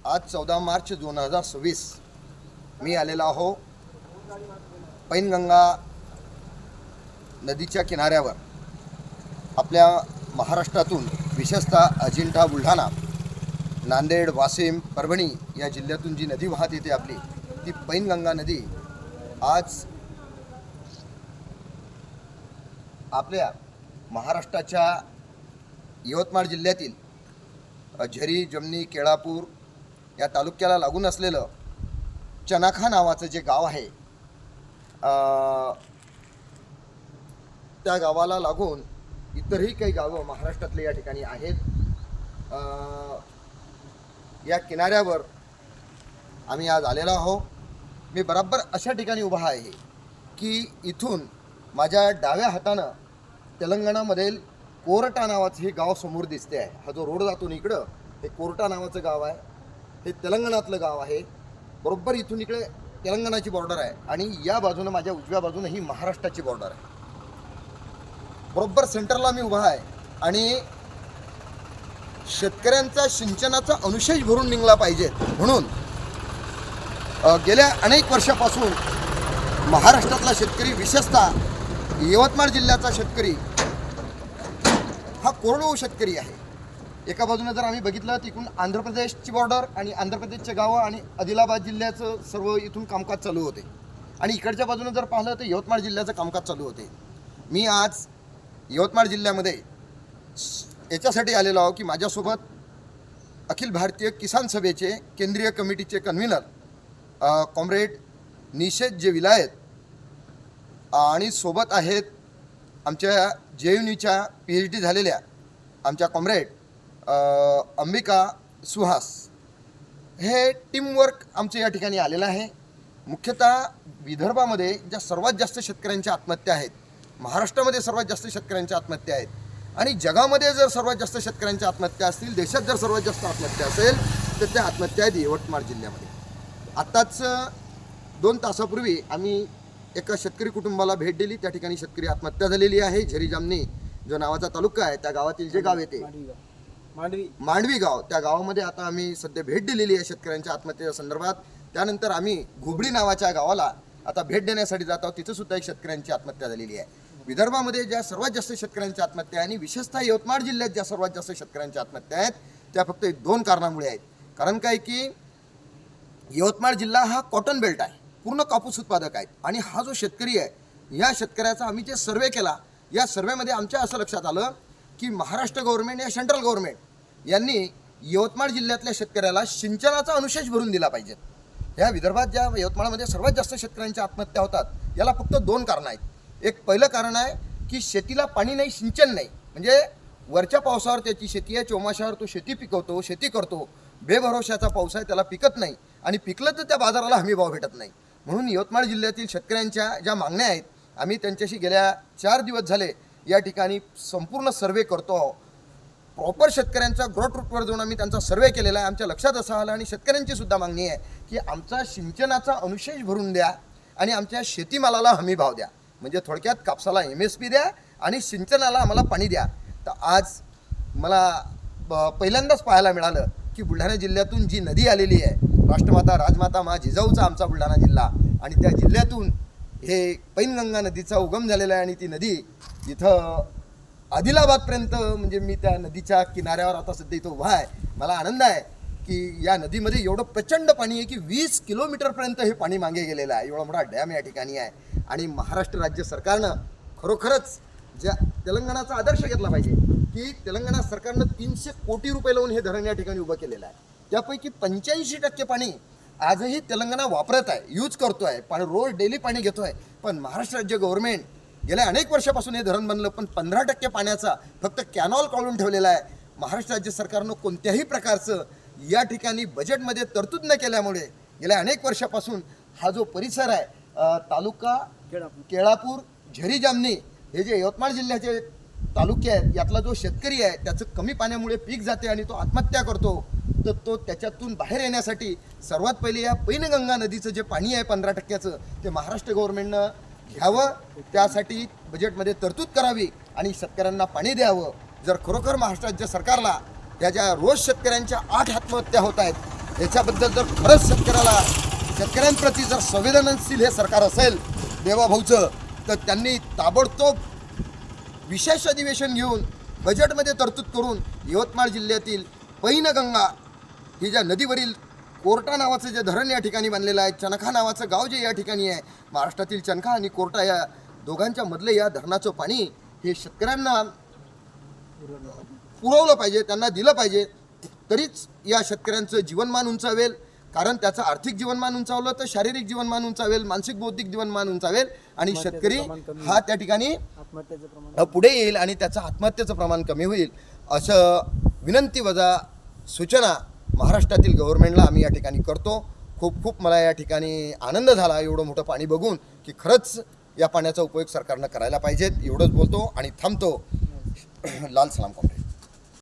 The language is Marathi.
आज 14 मार्च 2026 मी आलेला आहो पैनगंगा नदीच्या किनाऱ्यावर. आपल्या महाराष्ट्रातून विशेषतः अजिंठा, बुलढाणा, नांदेड, वाशिम, परभणी या जिल्ह्यातून जी नदी वाहत येते आपली, ती पैनगंगा नदी आज आपल्या महाराष्ट्राच्या यवतमाळ जिल्ह्यातील झरी, जमनी, केळापूर या तालुक्याला लागून असलेलं चनाखा नावाचं जे गाव आहे, त्या गावाला लागून इतरही काही गावं महाराष्ट्रातले या ठिकाणी आहेत. या किनाऱ्यावर आम्ही आज आलेलो आहोत. मी बरोबर अशा ठिकाणी उभा आहे की इथून माझ्या डाव्या हातानं तेलंगणामधील कोरटा नावाचं हे गाव समोर दिसते आहे. हा जो रोड जातो इकडं, हे कोरटा नावाचं गाव आहे. हे तेलंगणातलं गाव आहे. बरोबर इथून इकडे तेलंगणाची बॉर्डर आहे आणि या बाजूनं माझ्या उजव्या बाजूनं ही महाराष्ट्राची बॉर्डर आहे. बरोबर सेंटरला मी उभा आहे आणि शेतकऱ्यांचा सिंचनाचा अनुशेष भरून निघला पाहिजे म्हणून गेल्या अनेक वर्षापासून महाराष्ट्रातला शेतकरी, विशेषतः यवतमाळ जिल्ह्याचा शेतकरी हा कोरडवाहू शेतकरी आहे. एका बाजूने जर आम्ही बघितलं तिकडून आंध्र प्रदेशची बॉर्डर आणि आंध्र प्रदेशचे गावं आणि आदिलाबाद जिल्ह्याचं सर्व इथून कामकाज चालू होते आणि इकडच्या बाजूने जर पाहिलं तर यवतमाळ जिल्ह्याचं कामकाज चालू होते. मी आज यवतमाळ जिल्ह्यामध्ये याच्यासाठी आलेलो आहो की माझ्यासोबत अखिल भारतीय किसान सभेचे केंद्रीय कमिटीचे कन्व्हेनर कॉम्रेड निषेध जे विलायत आणि सोबत आहेत आमच्या JUNच्या PhD झालेल्या आमच्या कॉम्रेड अंबिका सुहास. हे टीमवर्क आमचं या ठिकाणी आलेलं आहे. मुख्यतः विदर्भामध्ये ज्या सर्वात जास्त शेतकऱ्यांच्या आत्महत्या आहेत, महाराष्ट्रामध्ये सर्वात जास्त शेतकऱ्यांच्या आत्महत्या आहेत आणि जगामध्ये जर सर्वात जास्त शेतकऱ्यांच्या आत्महत्या असतील, देशात जर सर्वात जास्त आत्महत्या असेल तर त्या आत्महत्या आहेत यवतमाळ जिल्ह्यामध्ये. आत्ताच 2 तासापूर्वी आम्ही एका शेतकरी कुटुंबाला भेट दिली. त्या ठिकाणी शेतकरी आत्महत्या झालेली आहे. झरी जामनी जो नावाचा तालुका आहे, त्या गावातील जे गाव येते मांडवी गाव, त्या गावामध्ये आता आम्ही सध्या भेट दिलेली आहे शेतकऱ्यांच्या आत्महत्येच्या संदर्भात. त्यानंतर आम्ही घुबडी नावाच्या गावाला आता भेट देण्यासाठी जात आहोत. तिथं सुद्धा एक शेतकऱ्यांची आत्महत्या झालेली आहे. विदर्भामध्ये ज्या सर्वात जास्त शेतकऱ्यांच्या आत्महत्या आणि विशेषतः यवतमाळ जिल्ह्यात ज्या सर्वात जास्त शेतकऱ्यांच्या आत्महत्या आहेत, त्या फक्त 2 कारणामुळे आहेत. कारण काय की यवतमाळ जिल्हा हा कॉटन बेल्ट आहे, पूर्ण कापूस उत्पादक आहेत आणि हा जो शेतकरी आहे, या शेतकऱ्याचा आम्ही जे सर्वे केला, या सर्वेमध्ये आमच्या असं लक्षात आलं की महाराष्ट्र गव्हर्नमेंट या सेंट्रल गव्हर्नमेंट यांनी यवतमाळ जिल्ह्यातल्या शेतकऱ्याला सिंचनाचा अनुशेष भरून दिला पाहिजे. ह्या विदर्भात ज्या यवतमाळमध्ये सर्वात जास्त शेतकऱ्यांच्या आत्महत्या होतात, याला फक्त 2 कारणं आहेत. एक पहिलं कारण आहे की शेतीला पाणी नाही, सिंचन नाही. म्हणजे वरच्या पावसावर त्याची शेती आहे, चोमाशावर तो शेती पिकवतो, शेती करतो. बेभरोशाचा पाऊस आहे, त्याला पिकत नाही आणि पिकलं तर त्या बाजाराला हमीभाव भेटत नाही. म्हणून यवतमाळ जिल्ह्यातील शेतकऱ्यांच्या ज्या मागण्या आहेत, आम्ही त्यांच्याशी गेल्या 4 दिवस झाले या ठिकाणी संपूर्ण सर्वे करतो. प्रॉपर शेतकऱ्यांचा ग्राउंड रूटवर जाऊन आम्ही त्यांचा सर्वे केलेला आहे. आमच्या लक्षात असं आलं आणि शेतकऱ्यांची सुद्धा मागणी आहे की आमचा सिंचनाचा अनुशेष भरून द्या आणि आमच्या शेतीमालाला हमीभाव द्या. म्हणजे थोडक्यात कापसाला MSP द्या आणि सिंचनाला आम्हाला पाणी द्या. तर आज मला पहिल्यांदाच पाहायला मिळालं की बुलढाणा जिल्ह्यातून जी नदी आलेली आहे, राष्ट्रमाता राजमाता मा जिजाऊचा आमचा बुलढाणा जिल्हा, आणि त्या जिल्ह्यातून हे पैनगंगा नदीचा उगम झालेला आहे आणि ती नदी इथं आदिलाबादपर्यंत, म्हणजे मी त्या नदीच्या किनाऱ्यावर आता सध्या इथं उभा आहे. मला आनंद आहे की या नदीमध्ये एवढं प्रचंड पाणी आहे की 20 किलोमीटरपर्यंत हे पाणी मागे गेलेलं आहे. एवढा मोठा डॅम या ठिकाणी आहे आणि महाराष्ट्र राज्य सरकारनं खरोखरच ज्या तेलंगणाचा आदर्श घेतला पाहिजे की तेलंगणा सरकारनं 300 कोटी रुपये लावून हे धरण या ठिकाणी उभं केलेलं आहे. त्यापैकी 85% पाणी आजही तेलंगणा वापरत आहे, यूज करतो आहे, पण रोज डेली पाणी घेतो आहे. पण महाराष्ट्र राज्य गव्हर्नमेंट गेल्या अनेक वर्षापासून हे धरण बनलं, पण 15% पाण्याचा फक्त कॅनॉल काढून ठेवलेला आहे. महाराष्ट्र राज्य सरकारनं कोणत्याही प्रकारचं या ठिकाणी बजेटमध्ये तरतूद न केल्यामुळे गेल्या अनेक वर्षापासून हा जो परिसर आहे, तालुका केळापूर, झरी जामनी, हे जे यवतमाळ जिल्ह्याचे तालुके आहेत, यातला जो शेतकरी आहे त्याचं कमी पाण्यामुळे पीक जाते आणि तो आत्महत्या करतो. तर तो त्याच्यातून बाहेर येण्यासाठी सर्वात पहिले या पैनगंगा नदीचं जे पाणी आहे 15%चं, ते महाराष्ट्र गव्हर्नमेंटनं घ्यावं, त्यासाठी बजेटमध्ये तरतूद करावी आणि शेतकऱ्यांना पाणी द्यावं. जर खरोखर महाराष्ट्र राज्य सरकारला त्या ज्या रोज शेतकऱ्यांच्या 8 आत्महत्या होत आहेत याच्याबद्दल जर खरंच शेतकऱ्यांप्रती जर संवेदनशील हे सरकार असेल देवाभाऊचं, तर त्यांनी ताबडतोब विशेष अधिवेशन घेऊन बजेटमध्ये तरतूद करून यवतमाळ जिल्ह्यातील पैनगंगा ही ज्या नदीवरील कोर्टा नावाचं जे धरण या ठिकाणी बांधलेलं आहे, चनखा नावाचं गाव जे या ठिकाणी आहे, महाराष्ट्रातील चनखा आणि कोर्टा या दोघांच्या मधले या धरणाचं पाणी हे शेतकऱ्यांना पुरवलं पाहिजे, त्यांना दिलं पाहिजे. तरीच या शेतकऱ्यांचं जीवनमान उंचावेल. कारण त्याचं आर्थिक जीवनमान उंचावलं तर शारीरिक जीवनमान उंचावेल, मानसिक बौद्धिक जीवनमान उंचावेल आणि शेतकरी हा त्या ठिकाणी पुढे येईल आणि त्याचं आत्महत्येचं प्रमाण कमी होईल. असं विनंती वजा सूचना महाराष्ट्रातील गव्हर्नमेंटला आम्ही या ठिकाणी करतो. खूप खूप मला या ठिकाणी आनंद झाला एवढं मोठं पाणी बघून की खरंच या पाण्याचा उपयोग सरकारनं करायला पाहिजेत. एवढंच बोलतो आणि थांबतो. लाल सलाम कॉम्रेड.